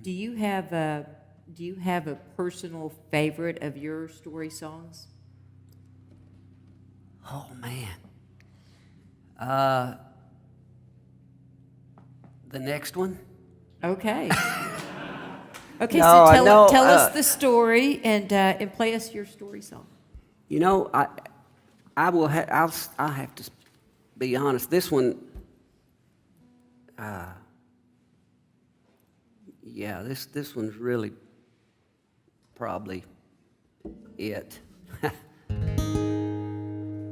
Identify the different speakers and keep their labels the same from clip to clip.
Speaker 1: Do you have a personal favorite of your story songs?
Speaker 2: Oh man. The next one?
Speaker 1: Okay. Okay,
Speaker 2: No,
Speaker 1: so tell
Speaker 2: no,
Speaker 1: us the story and play us your story song.
Speaker 2: You know, I'll have to be honest. This one, this one's really probably it.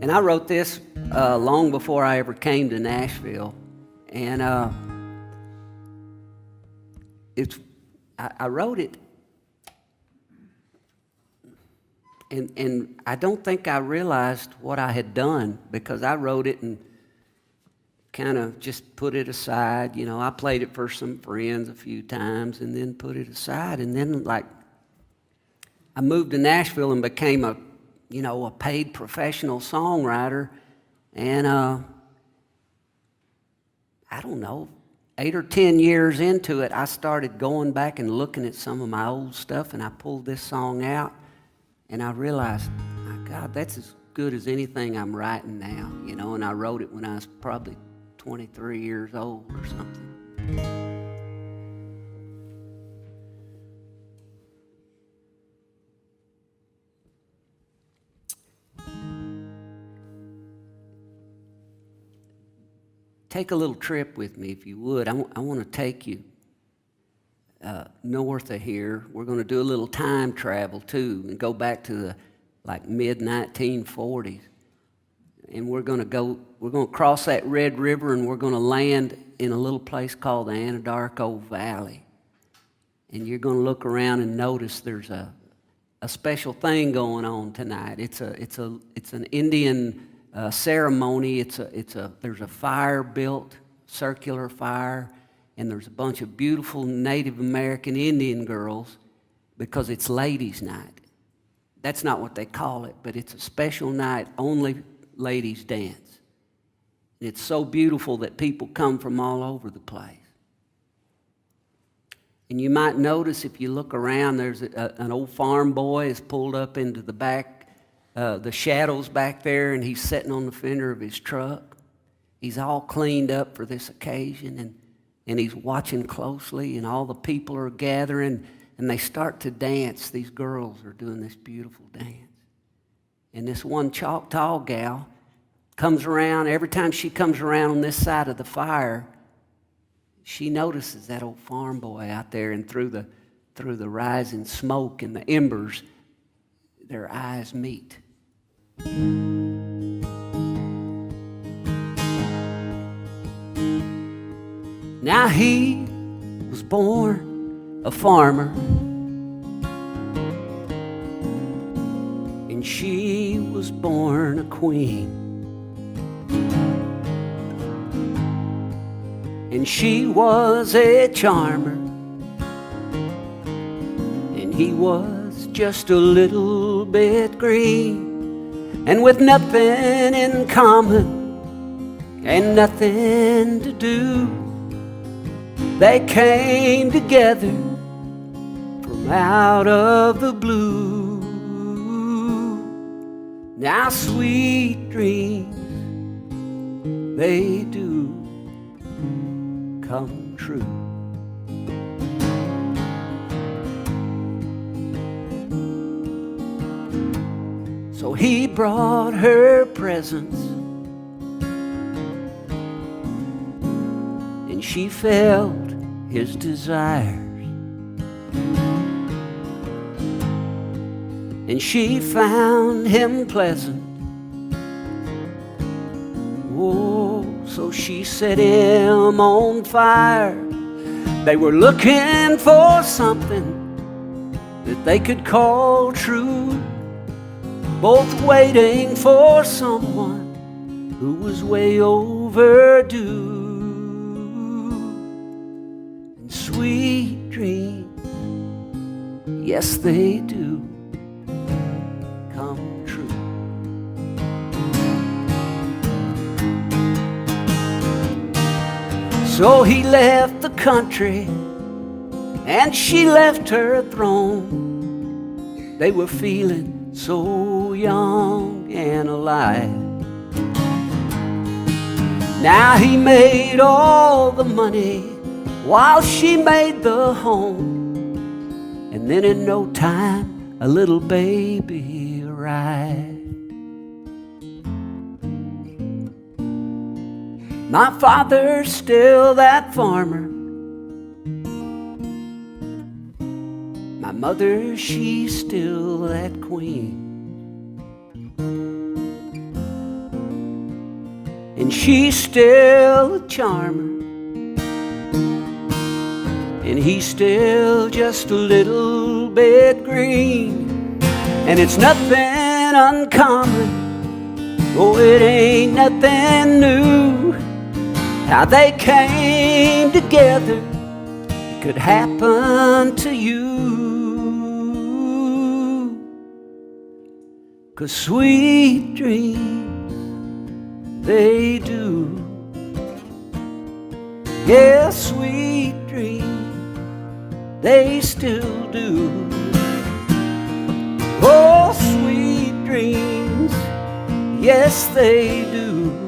Speaker 2: And I wrote this long before I ever came to Nashville, and I wrote it, and I don't think I realized what I had done, because I wrote it and kind of just put it aside. You know, I played it for some friends a few times and then put it aside. And then, like, I moved to Nashville and became a paid professional songwriter. And I don't know, 8 or 10 years into it, I started going back and looking at some of my old stuff, and I pulled this song out, and I realized, my God, that's as good as anything I'm writing now, you know. And I wrote it when I was probably 23 years old or something. Take a little trip with me, if you would. I want to take you north of here. We're going to do a little time travel, too, and go back to the mid-1940s. And we're going to cross that Red River, and we're going to land in a little place called the Anadarko Valley. And you're going to look around and notice there's a special thing going on tonight. It's an Indian ceremony. There's a fire built, circular fire, and there's a bunch of beautiful Native American Indian girls, because it's ladies' night. That's not what they call it, but it's a special night, only ladies dance. And it's so beautiful that people come from all over the place. And you might notice, if you look around, there's an old farm boy is pulled up into the back, the shadows back there, and he's sitting on the fender of his truck. He's all cleaned up for this occasion, and he's watching closely, and all the people are gathering, and they start to dance. These girls are doing this beautiful dance. And this one Choctaw gal comes around. Every time she comes around on this side of the fire, she notices that old farm boy out there, and through the rising smoke and the embers, their eyes meet. Now he was born a farmer, and she was born a queen. And she was a charmer, and he was just a little bit green. And with nothing in common and nothing to do, they came together from out of the blue. Now sweet dreams, they do come true. So he brought her presents, and she felt his desires, and she found him pleasant. Oh, so she set him on fire. They were looking for something that they could call true, both waiting for someone who was way overdue. And sweet dreams, yes they do come true. So he left the country and she left her throne. They were feeling so young and alive. Now he made all the money while she made the home. And then in no time, a little baby arrived. My father's still that farmer. My mother, she's still that queen. And she's still a charmer. And he's still just a little bit green. And it's nothing uncommon, oh, it ain't nothing new, how they came together. It could happen to you. 'Cause sweet dreams, they do. Yeah, sweet dreams, they still do. Oh, sweet dreams, yes they do.